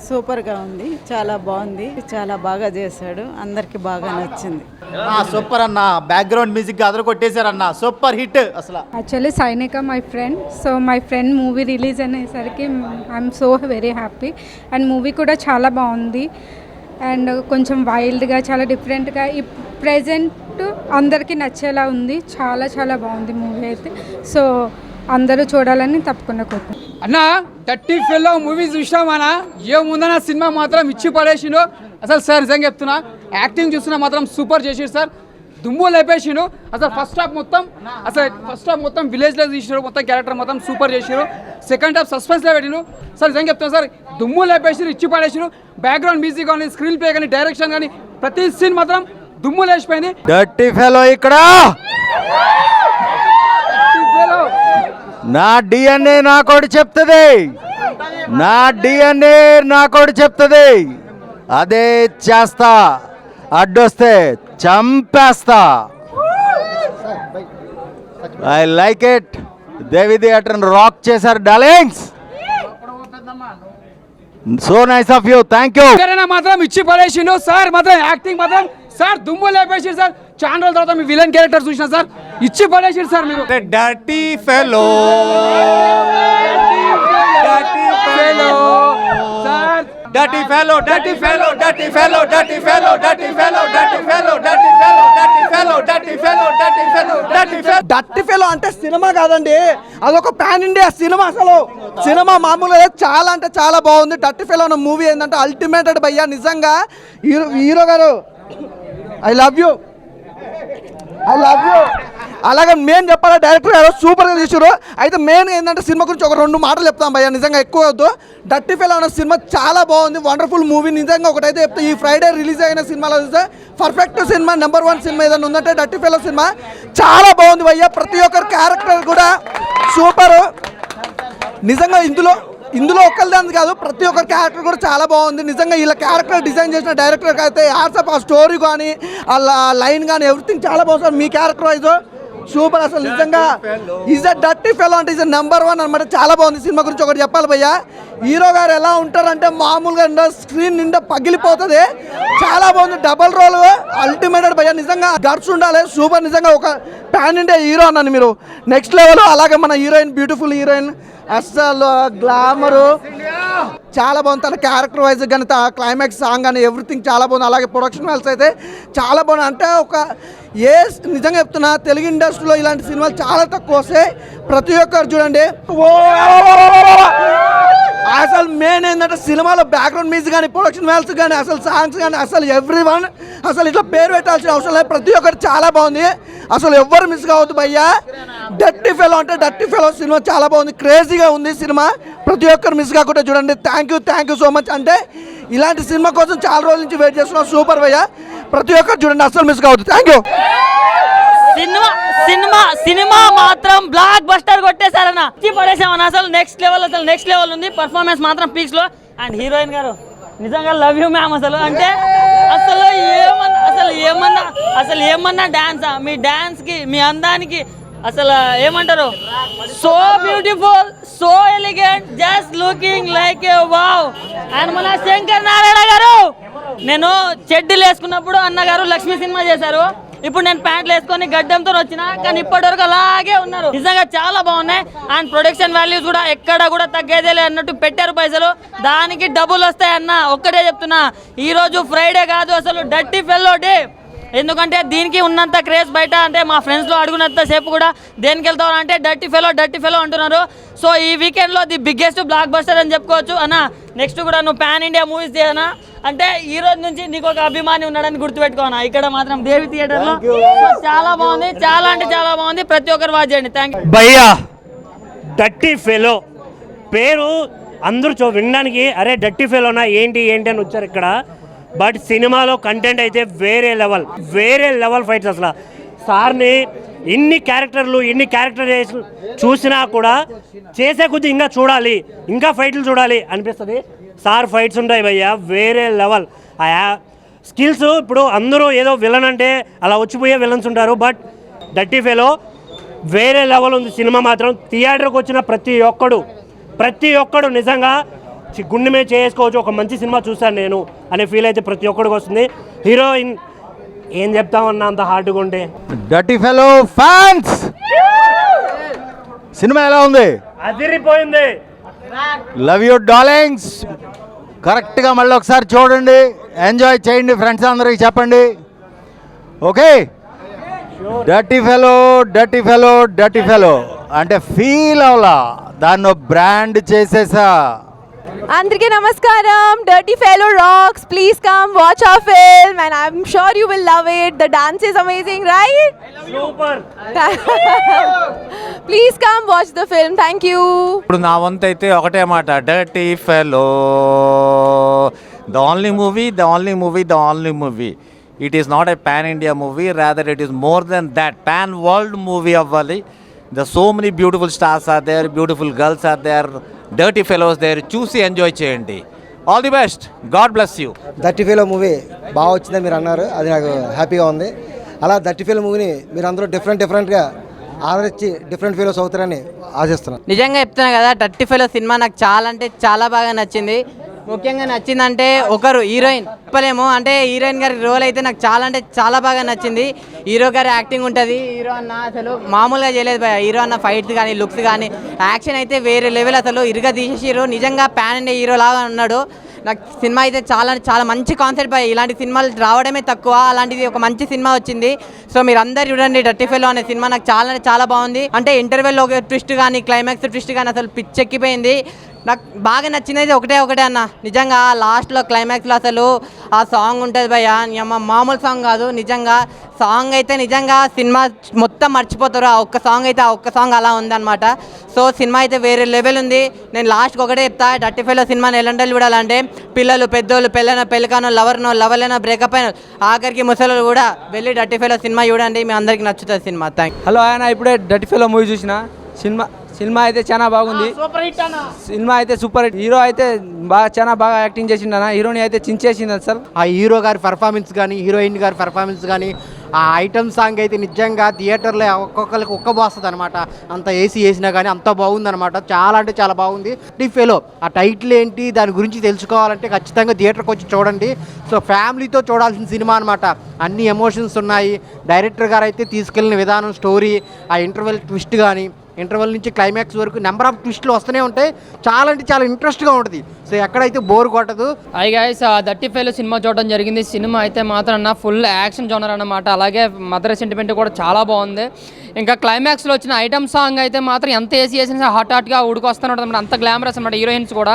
సూపర్గా ఉంది, చాలా బాగుంది, చాలా బాగా చేశాడు, అందరికి బాగా నచ్చింది. సూపర్ అన్న, బ్యాక్గ్రౌండ్ మ్యూజిక్ అదరు కొట్టేశారన్న, సూపర్ హిట్ అసలు. Actually Sainika my friend, so my friend movie release అనేసరికి I'm so very happy. And movie కూడా చాలా బాగుంది అండ్ కొంచెం వైల్డ్గా, చాలా డిఫరెంట్గా, ఈ ప్రజెంట్ అందరికీ నచ్చేలా ఉంది. చాలా చాలా బాగుంది మూవీ అయితే. సో అందరూ చూడాలని తప్పకుండా కోరుకుంటున్నాను. అన్న డర్టీ ఫెల్లో మూవీ చూసినామన్నా, ఏముందన్న సినిమా మాత్రం ఇచ్చి పడేసిండు అసలు. సార్ నిజంగా చెప్తున్నా, యాక్టింగ్ చూస్తున్నా మాత్రం సూపర్ చేసిండు సార్, దుమ్ము లేపేసిండు అసలు. ఫస్ట్ హాఫ్ మొత్తం విలేజ్లో తీసినారు, మొత్తం క్యారెక్టర్ మొత్తం సూపర్ చేసిరు. సెకండ్ హాఫ్ సస్పెన్స్లో పెట్టిను సార్. నిజంగా చెప్తున్నా సార్, దుమ్ము లేపేసిరు, ఇచ్చి పడేసిరు. బ్యాక్గ్రౌండ్ మ్యూజిక్ కానీ, స్క్రీన్ ప్లే కానీ, డైరెక్షన్ కానీ, ప్రతి సీన్ మాత్రం దుమ్ము లేచిపోయింది. డర్టీ ఫెలో ఇక్కడ నా డిఎన్ఏ నాకోటి చెప్తుంది, నా డిఎన్ఏ నాకోటి చెప్తుంది, అదే చేస్తా, అడ్డొస్తే చంపేస్తా. I like it. Devi theatre rock చేశారు darlings. So nice of you, thank you. మాత్రం ఇచ్చి పడేసిండు సార్, మాత్రం యాక్టింగ్ మాత్రం సార్ దుమ్ము లేపేసిండు సార్. చాలా రోజుల తర్వాత మీ విలన్ క్యారెక్టర్ చూసిన సార్, ఇచ్చి పడేసిండు సార్ మీరు. Dirty fellow sir, dirty fellow dirty fellow dirty fellow dirty fellow dirty fellow dirty fellow dirty fellow dirty fellow dirty fellow dirty fellow dirty fellow. Dirty fellow అంటే cinema కాదండి, అదొక pan India cinema. అసలు cinema మామూలుగా చాలా అంటే చాలా బాగుంది. Dirty fellow అన్న మూవీ ఏంటంటే అల్టిమేటెడ్ భయ్యా. నిజంగా హీరో గారు ఐ లవ్ యూ. అలాగే మెయిన్ చెప్పాలా, డైరెక్టర్ గారు సూపర్గా తీసారు. అయితే మెయిన్ ఏంటంటే సినిమా గురించి ఒక 2 మాటలు చెప్తాం భయ్యా, నిజంగా ఎక్కువ వద్దు. డర్టీ ఫెలో అన్న సినిమా చాలా బాగుంది, వండర్ఫుల్ మూవీ. నిజంగా ఒకటైతే చెప్తే, ఈ ఫ్రైడే రిలీజ్ అయిన సినిమాలో చూస్తే పర్ఫెక్ట్ సినిమా, నెంబర్ 1 సినిమా ఏదైనా ఉందంటే డర్టీ ఫెలో సినిమా. చాలా బాగుంది భయ్యా, ప్రతి ఒక్కరి క్యారెక్టర్ కూడా సూపరు. నిజంగా ఇందులో ఒక్కరిదాన్ని కాదు, ప్రతి ఒక్కరి క్యారెక్టర్ కూడా చాలా బాగుంది. నిజంగా ఇలా క్యారెక్టర్ డిజైన్ చేసిన డైరెక్టర్కి అయితే యాడ్సప్. ఆ స్టోరీ కానీ, ఆ లైన్ కానీ, ఎవ్రీథింగ్ చాలా బాగుంది. మీ క్యారెక్టర్ వైజ్ సూపర్ అసలు. నిజంగా ఈజ్ అ డర్టీ ఫెలో అంటే ఈజ్ నెంబర్ 1 అనమాట. చాలా బాగుంది. సినిమా గురించి ఒకటి చెప్పాలి భయ్యా, హీరో గారు ఎలా ఉంటారంటే మామూలుగా స్క్రీన్ నిండా పగిలిపోతుంది. చాలా బాగుంది, డబల్ రోల్ అల్టిమేటెడ్ భయ్యా. నిజంగా గర్ల్స్ ఉండాలి, సూపర్. నిజంగా ఒక పాన్ ఇండియా హీరో అన్నాను మీరు, నెక్స్ట్ లెవెల్. అలాగే మన హీరోయిన్, బ్యూటిఫుల్ హీరోయిన్, అస్సలు గ్లామరు చాలా బాగుంది. తన క్యారెక్టర్ వైజ్ కానీ, క్లైమాక్స్ సాంగ్ కానీ, ఎవ్రీథింగ్ చాలా బాగుంది. అలాగే ప్రొడక్షన్ వాల్స్ అయితే చాలా బాగుంది. అంటే నిజంగా చెప్తున్నా, తెలుగు ఇండస్ట్రీలో ఇలాంటి సినిమాలు చాలా తక్కువ వస్తాయి. ప్రతి ఒక్కరు చూడండి. అసలు మెయిన్ ఏంటంటే సినిమాలో బ్యాక్గ్రౌండ్ మ్యూజిక్ కానీ, ప్రొడక్షన్ వాల్స్ కానీ, అసలు సాంగ్స్ కానీ, అసలు ఎవ్రీవన్ అసలు ఇట్లా పేరు పెట్టాల్సిన అవసరం లేదు. ప్రతి ఒక్కరు చాలా బాగుంది, అసలు ఎవ్వరు మిస్ కావద్దు భయ్యా. డర్టీ ఫెలో అంటే డర్టీ ఫెలో సినిమా చాలా బాగుంది, క్రేజీగా ఉంది సినిమా. ప్రతి ఒక్కరు మిస్ కాకుండా చూడండి. Thank you so much. అంటే ఇలాంటి సినిమా కోసం చాలా రోజుల నుంచి వెయిట్ చేస్తున్నాం. సూపర్ భయ్యా, ప్రతి ఒక్కరు చూడండి, అసలు మిస్ కావద్దు. Thank you. సినిమా మాత్రం బ్లాక్ బస్టర్ కొట్టేశారన్న, పడేసామన్న. అసలు నెక్స్ట్ లెవెల్ ఉంది. పర్ఫార్మెన్స్ మాత్రం పీక్స్ లో. అండ్ హీరోయిన్ గారు నిజంగా లవ్ యూ మ్యామ్. అసలు అంటే అసలు ఏమన్నా డాన్సా? మీ డాన్స్ కి, మీ అందానికి అసలు ఏమంటారు, so beautiful, so elegant, just looking like A wow. And మన శంకర్ నారాయణ గారు, నేను చెడ్డీలు వేసుకున్నప్పుడు అన్నగారు లక్ష్మీ సినిమా చేశారు. ఇప్పుడు నేను ప్యాంట్లు వేసుకొని గడ్డంతో వచ్చిన, కానీ ఇప్పటివరకు అలాగే ఉన్నారు. నిజంగా చాలా బాగున్నాయి. అండ్ ప్రొడక్షన్ వాల్యూస్ కూడా ఎక్కడ కూడా తగ్గేదేలే అన్నట్టు పెట్టారు పైసలు, దానికి డబ్బులు వస్తాయి అన్న. ఒక్కటే చెప్తున్నా, ఈరోజు ఫ్రైడే కాదు, అసలు డర్టీ ఫెల్లో డే. ఎందుకంటే దీనికి ఉన్నంత క్రేజ్ బయట, అంటే మా ఫ్రెండ్స్లో అడుగునంత సేపు కూడా దేనికి వెళ్తావు అంటే డర్టీ ఫెలో అంటున్నారు. సో ఈ వీకెండ్లో ది బిగ్గెస్ట్ బ్లాక్ బస్టర్ అని చెప్పుకోవచ్చు అన్న. నెక్స్ట్ కూడా నువ్వు పాన్ ఇండియా మూవీస్ చేయనా అంటే ఈ రోజు నుంచి నీకు ఒక అభిమాని ఉన్నాడని గుర్తుపెట్టుకోనా. ఇక్కడ మాత్రం దేవి థియేటర్లో చాలా బాగుంది, చాలా అంటే చాలా బాగుంది. ప్రతి ఒక్కరు వాచ్ చేయండి. థ్యాంక్ యూ భయ్యా. డర్టీ ఫెలో పేరు అందరూ వినడానికి అరే డర్టీ ఫెలోనా ఏంటి అని వచ్చారు ఇక్కడ. బట్ సినిమాలో కంటెంట్ అయితే వేరే లెవెల్ ఫైట్స్. అసలు సార్ని ఇన్ని క్యారెక్టర్ చూసినా కూడా చేసే కొద్ది ఇంకా చూడాలి, ఇంకా ఫైట్లు చూడాలి అనిపిస్తుంది. సార్ ఫైట్స్ ఉంటాయి భయ్యా, వేరే లెవెల్. ఆ స్కిల్స్ ఇప్పుడు అందరూ ఏదో విలన్ అంటే అలా వచ్చిపోయే విలన్స్ ఉంటారు. బట్ డర్టీ ఫెలో వేరే లెవెల్ ఉంది సినిమా మాత్రం. థియేటర్కి వచ్చిన ప్రతి ఒక్కడు నిజంగా గుండె మీద చేసుకోవచ్చు, ఒక మంచి సినిమా చూశాను నేను అనే ఫీల్ అయితే ప్రతి ఒక్కడికి వస్తుంది. హీరోయిన్ ఏం చెప్తామన్నా అంత హార్డ్గా ఉంటే. డర్టీ ఫెలో ఫ్యాన్స్, సినిమా ఎలా ఉంది? అదిరిపోయింది. Love you darlings. కరెక్ట్గా మళ్ళీ ఒకసారి చూడండి, ఎంజాయ్ చేయండి, ఫ్రెండ్స్ అందరికి చెప్పండి. Okay, dirty fellow dirty fellow dirty fellow అంటే ఫీల్ అవలా, దాన్ని బ్రాండ్ చేసేసా. అందరికీ నమస్కారం. Dirty fellow rocks. Please come watch our film and I'm sure you will love it. The dance is amazing, right? Super. Please come watch the film. Thank you. ఇప్పుడు నా వంతు అయితే ఒకటే మాట, dirty fellow the only movie. It is not a pan India movie, rather it is more than that, pan world movie అవ్వాలి. The so many beautiful stars are there, beautiful girls are there, dirty fellows there. చూసి enjoy చేయండి. All the best, God bless you. Dirty fellow movie బాగా వచ్చిందని మీరు అన్నారు, అది నాకు హ్యాపీగా ఉంది. అలా డర్టీ ఫెలో మూవీని మీరు అందరూ డిఫరెంట్గా ఆదరించి డిఫరెంట్ ఫెలోస్ అవుతారని ఆశిస్తున్నాను. నిజంగా చెప్తున్నా కదా, డర్టీ ఫెలో సినిమా నాకు చాలా అంటే చాలా బాగా నచ్చింది. ముఖ్యంగా నచ్చిందంటే ఒకరు హీరోయిన్ చెప్పలేము, అంటే హీరోయిన్ గారి రోల్ అయితే నాకు చాలా అంటే చాలా బాగా నచ్చింది. హీరో గారి యాక్టింగ్ ఉంటుంది. హీరో అన్న అసలు మామూలుగా చేయలేదు భయ. హీరో అన్న ఫైట్స్ కానీ లుక్స్ కానీ యాక్షన్ అయితే వేరే లెవెల్, అసలు ఇరుగా తీసేసిరు. నిజంగా ప్యాన్ ఇండియా హీరో లాగా ఉన్నాడు. నాకు సినిమా అయితే చాలా మంచి కాన్సెప్ట్ భయ. ఇలాంటి సినిమాలు రావడమే తక్కువ, అలాంటిది ఒక మంచి సినిమా వచ్చింది. సో మీరు అందరు చూడండి, డర్టీ ఫెలో అనే సినిమా నాకు చాలా బాగుంది. అంటే ఇంటర్వెల్లో ఒక ట్విస్ట్ కానీ క్లైమాక్స్ ట్విస్ట్ కానీ అసలు పిచ్చెక్కిపోయింది. నాకు బాగా నచ్చింది అయితే ఒకటే అన్న, నిజంగా లాస్ట్లో క్లైమాక్స్లో అసలు ఆ సాంగ్ ఉంటుంది భయ్య, మామూలు సాంగ్ కాదు. నిజంగా సాంగ్ అయితే నిజంగా సినిమా మొత్తం మర్చిపోతారు. ఆ ఒక్క సాంగ్ అలా ఉందన్నమాట. సో సినిమా అయితే వేరే లెవెల్ ఉంది. నేను లాస్ట్కి ఒకటే చెప్తా, డర్టీ ఫెలో సినిమాని ఎలాంటి చూడాలంటే పిల్లలు, పెద్దోళ్ళు, పెళ్ళికానో, లవర్లైనా, బ్రేకప్ అయిన, ఆఖరికి ముసలు కూడా వెళ్ళి డర్టీ ఫెలో సినిమా చూడండి. మీ అందరికీ నచ్చుతుంది సినిమా. థ్యాంక్. హలో ఆయన, ఇప్పుడే డర్టీ ఫెలో మూవీ చూసిన. సినిమా అయితే చాలా బాగుంది. సినిమా అయితే సూపర్ హిట్. హీరో అయితే చాలా బాగా యాక్టింగ్ చేసిండన్న, హీరోని అయితే చించేసింది అసలు. ఆ హీరో గారి పర్ఫార్మెన్స్ కానీ, హీరోయిన్ గారి పర్ఫార్మెన్స్ కానీ, ఆ ఐటమ్ సాంగ్ అయితే నిజంగా థియేటర్లో ఒక్కొక్కరికి ఒక్కబోస్తుంది అనమాట. అంత ఏసీ వేసినా కానీ అంత బాగుందన్నమాట. చాలా అంటే చాలా బాగుంది. డర్టీ ఫెలో ఆ టైటిల్ ఏంటి, దాని గురించి తెలుసుకోవాలంటే ఖచ్చితంగా థియేటర్కి వచ్చి చూడండి. సో ఫ్యామిలీతో చూడాల్సిన సినిమా అనమాట. అన్ని ఎమోషన్స్ ఉన్నాయి. డైరెక్టర్ గారు అయితే తీసుకెళ్ళిన విధానం, స్టోరీ, ఆ ఇంటర్వెల్ ట్విస్ట్ కానీ, ఇంటర్వెల్ నుంచి క్లైమాక్స్ వరకు నెంబర్ ఆఫ్ ట్విస్టులు వస్తూనే ఉంటాయి. చాలా అంటే చాలా ఇంట్రెస్ట్గా ఉంటుంది. సో ఎక్కడైతే బోర్ కొట్టదు. Hi guys, dirty fellow cinema చూడడం జరిగింది. సినిమా అయితే మాత్రం ఫుల్ యాక్షన్ జోనర్ అన్నమాట. అలాగే మదర్ సెంటిమెంట్ కూడా చాలా బాగుంది. ఇంకా క్లైమాక్స్లో వచ్చిన ఐటమ్ సాంగ్ అయితే మాత్రం ఎంత ఏసీ వేసినా హాట్గా ఉడికొస్తూనే ఉంటుంది. అంత గ్లామరస్ అనమాట. హీరోయిన్స్ కూడా,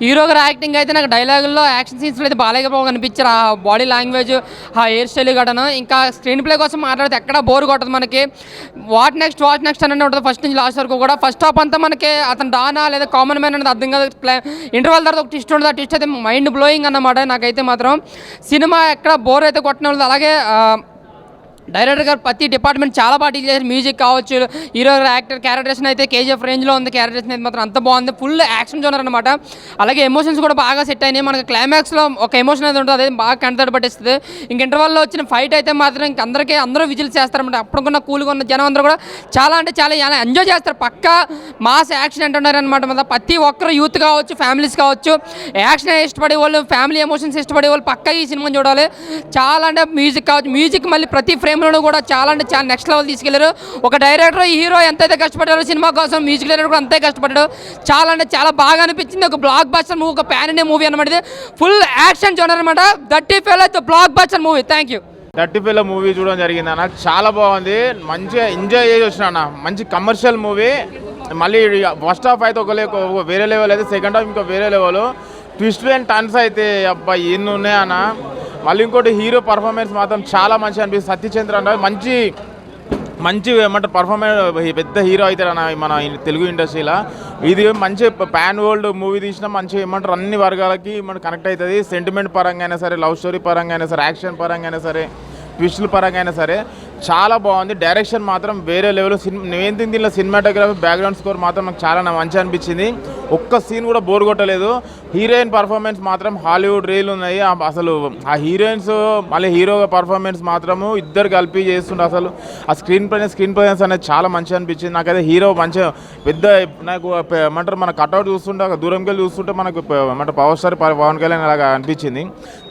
హీరో గారి యాక్టింగ్ అయితే నాకు డైలాగుల్లో, యాక్షన్ సీన్స్లో అయితే బాగా కనిపించారు. ఆ బాడీ లాంగ్వేజ్, ఆ హెయిర్ స్టైల్ గడను. ఇంకా స్క్రీన్ ప్లే కోసం మాట్లాడితే ఎక్కడ బోర్ కొట్టదు మనకి. వాట్ నెక్స్ట్ అనేది ఉంటుంది ఫస్ట్ నుంచి లాస్ట్ వరకు కూడా. ఫస్ట్ హాఫ్ అంతా మనకి అతను డానా లేదా కామన్ మ్యాన్ అనేది అర్థం కాదు. ఇంటర్వెల్ తర్వాత ఒక ట్విస్ట్ ఉంటుంది. ఆ ట్విస్ట్ అయితే మైండ్ బ్లోయింగ్ అన్నమాట. నాకైతే మాత్రం సినిమా ఎక్కడ బోర్ అయితే కొట్టడం. అలాగే డైరెక్టర్ గారు ప్రతి డిపార్ట్మెంట్ చాలా బాగా డీల్ చేశారు. మ్యూజిక్ కావచ్చు, హీరో యాక్టర్ క్యారెక్టరేషన్ అయితే కేజీఎఫ్ రేంజ్లో ఉంది. క్యారెక్టరేషన్ అయితే మాత్రం అంత బాగుంది. ఫుల్ యాక్షన్ జోనర్ అనమాట. అలాగే ఎమోషన్స్ కూడా బాగా సెట్ అయినాయి. మనకి క్లైమాక్స్లో ఒక ఎమోషన్ అయితే ఉంటుంది, అదే బాగా కంటతడి పట్టిస్తుంది. ఇంక ఇంటర్వెల్లో వచ్చిన ఫైట్ అయితే మాత్రం ఇంక అందరూ విజిల్స్ చేస్తారన్నమాట. అప్పుడుకున్న కూల్గా ఉన్న జనం అందరూ కూడా చాలా అంటే చాలా ఎంజాయ్ చేస్తారు. పక్కా మాస్ యాక్షన్ అంటున్నారు అనమాట. ప్రతి ఒక్కరు యూత్ కావచ్చు, ఫ్యామిలీస్ కావచ్చు, యాక్షన్ ఇష్టపడే వాళ్ళు, ఫ్యామిలీ ఎమోషన్స్ ఇష్టపడే వాళ్ళు పక్కా ఈ సినిమాని చూడాలి. చాలా అంటే మ్యూజిక్ కావచ్చు, మ్యూజిక్ మళ్ళీ ప్రతి ఫ్రేమ్ కూడా చాలా అంటే చాలా నెక్స్ట్ లెవెల్ తీసుకెళ్లారు. ఒక డైరెక్టర్, హీరో ఎంతైతే కష్టపడ్డారో సినిమా కోసం, మ్యూజిక్ డైరెక్టర్ కూడా అంతే కష్టపడ్డాడు. చాలా అంటే చాలా బాగా అనిపించింది. ఒక బ్లాక్ బస్టర్ మూవీ, ఒక ప్యాన్ ఇండియా మూవీ అనమాట. ఇది ఫుల్ యాక్షన్ జోనర్ అనమాట. డర్టీ ఫెలో అయితే block buster movie. Thank you. Dirty fellow movie చూడడం జరిగింది అన్న, చాలా బాగుంది. మంచిగా ఎంజాయ్ చేసి వచ్చిన అన్న. మంచి కమర్షియల్ మూవీ. మళ్ళీ ఫస్ట్ హాఫ్ అయితే ఒక వేరే లెవెల్, అయితే సెకండ్ హాఫ్ ఇంకా వేరే లెవెల్. ట్విస్ట్ అండ్ టర్న్స్ అయితే అబ్బా ఎన్ని ఉన్నాయన్న. మళ్ళీ ఇంకోటి హీరో పర్ఫార్మెన్స్ మాత్రం చాలా మంచిగా అనిపిస్తుంది. సత్యచంద్ర అంటే మంచి ఏమంటారు పర్ఫార్మెన్స్, పెద్ద హీరో అవుతాడు అన్న మన తెలుగు ఇండస్ట్రీలో. ఇది మంచి పాన్ వరల్డ్ మూవీ తీసిన మంచి ఏమంటారు అన్ని వర్గాలకి మనకు కనెక్ట్ అవుతుంది. సెంటిమెంట్ పరంగా అయినా సరే, లవ్ స్టోరీ పరంగా అయినా సరే, యాక్షన్ పరంగా అయినా సరే, ట్విస్టుల పరంగా అయినా సరే చాలా బాగుంది. డైరెక్షన్ మాత్రం వేరే లెవెల్. నేను దీనిలో సినిమాటోగ్రఫీ, బ్యాక్గ్రౌండ్ స్కోర్ మాత్రం నాకు చాలా మంచి అనిపించింది. ఒక్క సీన్ కూడా బోర్ కొట్టలేదు. హీరోయిన్ పర్ఫార్మెన్స్ మాత్రం హాలీవుడ్ రీల్ ఉన్నాయి. అసలు ఆ హీరోయిన్స్ మళ్ళీ హీరో పర్ఫార్మెన్స్ మాత్రము ఇద్దరు కలిపి చేస్తుండే. అసలు ఆ స్క్రీన్ ప్రజెన్స్ అనేది చాలా మంచిగా అనిపించింది నాకైతే. హీరో మంచిగా పెద్ద నాకు ఏమంటారు మన కట్అవుట్ చూస్తుంటే దూరంకి వెళ్ళి చూస్తుంటే మనకు ఏమంటారు పవర్ స్టార్ పవన్ కళ్యాణ్ అలాగా అనిపించింది.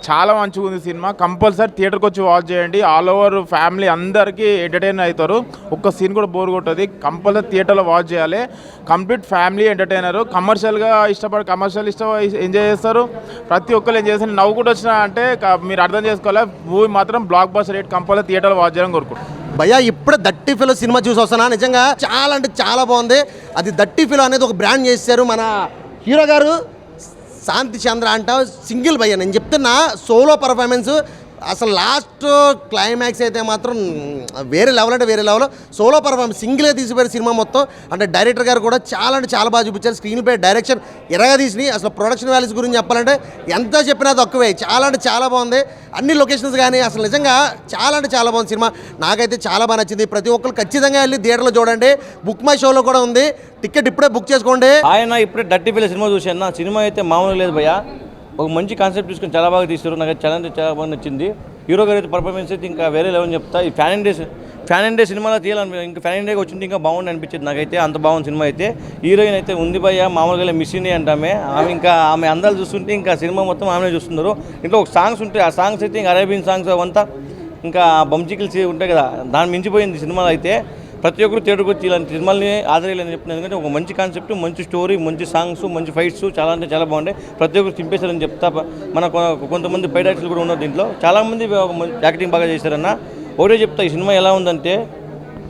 చాలా మంచిగా ఉంది సినిమా. కంపల్సరీ థియేటర్కి వచ్చి వాచ్ చేయండి. ఆల్ ఓవర్ ఫ్యామిలీ అందరికీ ఎంటర్టైన్ అవుతారు. ఒక్క సీన్ కూడా బోర్ కొట్టదు. కంపల్సరీ థియేటర్లో వాచ్ చేయాలి. Complete family entertainer. కమర్షియల్గా కమర్షియల్ ఎంజాయ్ చేస్తారు. ప్రతి ఒక్కరు ఎంజాయ్ చేస్తారు. నవ్వు కూడా వచ్చినా అంటే మీరు అర్థం చేసుకోవాలి. మూవీ మాత్రం బ్లాక్ బస్టర్ రేట్. కంపల్సరీ థియేటర్లో వాచ్ చేయడం కోరుకుంటున్నాను. భయ్యా ఇప్పుడే దట్టి ఫిలో సినిమా చూసి వస్తున్నా. నిజంగా చాలా అంటే చాలా బాగుంది. అది దట్టి ఫిలో అనేది ఒక బ్రాండ్ చేశారు మన హీరో గారు శాంతి చంద్ర అంట. సింగిల్ భయ్యా నేను చెప్తున్నా, సోలో పర్ఫార్మెన్స్ అసలు లాస్ట్ క్లైమాక్స్ అయితే మాత్రం వేరే లెవెల్ అంటే వేరే లెవెల్. సోలో పర్ఫార్మెన్స్ సింగిల్గా తీసిపోయారు సినిమా మొత్తం. అంటే డైరెక్టర్ గారు కూడా చాలా అంటే చాలా బాగా చూపించారు. స్క్రీన్ పై డైరెక్షన్ ఎరగా తీసినాయి. అసలు ప్రొడక్షన్ వాల్యూస్ గురించి చెప్పాలంటే ఎంత చెప్పినా తక్కువే. చాలా అంటే చాలా బాగుంది. అన్ని లొకేషన్స్ కానీ అసలు నిజంగా చాలా అంటే చాలా బాగుంది సినిమా. నాకైతే చాలా బాగా నచ్చింది. ప్రతి ఒక్కరు ఖచ్చితంగా వెళ్ళి థియేటర్లో చూడండి. బుక్ మై షోలో కూడా ఉంది. టికెట్ ఇప్పుడే బుక్ చేసుకోండి. ఆయన ఇప్పుడే డర్టీ ఫిల్ సినిమా చూసాను. సినిమా అయితే మామూలు లేదు భయ్యా. ఒక మంచి కాన్సెప్ట్ తీసుకొని చాలా బాగా తీస్తారు. నాకు చాలా అంటే చాలా బాగా నచ్చింది. హీరో గారు అయితే పర్ఫార్మెన్స్ అయితే ఇంకా వేరే లెవెల్ చెప్తా. ఈ ఫ్యాన్ అండ్ డే సినిమాలో తీయాలని ఇంకా ఫ్యాన్ అండ్ డేకి వచ్చింది ఇంకా బాగుంది అనిపించింది నాకైతే. అంత బాగుంది సినిమా అయితే. హీరోయిన్ అయితే ఉంది భయ్య, మామూలుగా మిస్ అయ్యి అంటామే. ఆమె అందాలు చూస్తుంటే ఇంకా సినిమా మొత్తం ఆమె చూస్తున్నారు. ఇంట్లో ఒక సాంగ్స్ ఉంటాయి. ఆ సాంగ్స్ అయితే ఇంకా అరేబియన్ సాంగ్స్ అవంతా ఇంకా బంచికిల్స్ ఉంటాయి కదా, దాన్ని మించిపోయింది సినిమాలో అయితే. ప్రతి ఒక్కరు థియేటర్కి వచ్చి ఇలాంటి సినిమాలని ఆదరేయాలని చెప్తున్నాను. ఎందుకంటే ఒక మంచి కాన్సెప్ట్, మంచి స్టోరీ, మంచి సాంగ్స్, మంచి ఫైట్స్ చాలా అంటే చాలా బాగుంటాయి. ప్రతి ఒక్కరు చింపేశారని చెప్తా. మన కొంతమంది బయట యాక్టర్లు కూడా ఉన్నారు దీంట్లో. చాలామంది యాక్టింగ్ బాగా చేశారన్న. ఒకటే చెప్తా, ఈ సినిమా ఎలా ఉందంటే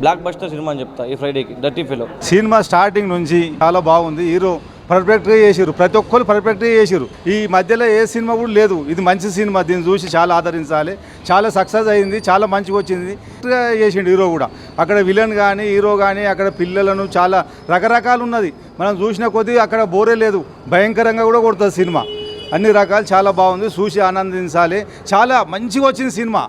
బ్లాక్ బస్టర్ సినిమా అని చెప్తా. ఈ ఫ్రైడేకి డర్టీ ఫిలో సినిమా స్టార్టింగ్ నుంచి చాలా బాగుంది. హీరో పర్ఫెక్ట్గా చేసారు. ప్రతి ఒక్కరు పర్ఫెక్ట్గా చేసారు. ఈ మధ్యలో ఏ సినిమా కూడా లేదు. ఇది మంచి సినిమా. దీన్ని చూసి చాలా ఆదరించాలి. చాలా సక్సెస్ అయింది. చాలా మంచిగా వచ్చింది. చేసిండు హీరో కూడా. అక్కడ విలన్ కానీ హీరో కానీ అక్కడ పిల్లలను చాలా రకరకాలు ఉన్నది. మనం చూసిన కొద్దీ అక్కడ బోరే లేదు. భయంకరంగా కూడా కొడుతుంది సినిమా. అన్ని రకాలు చాలా బాగుంది. చూసి ఆనందించాలి. చాలా మంచిగా వచ్చింది సినిమా.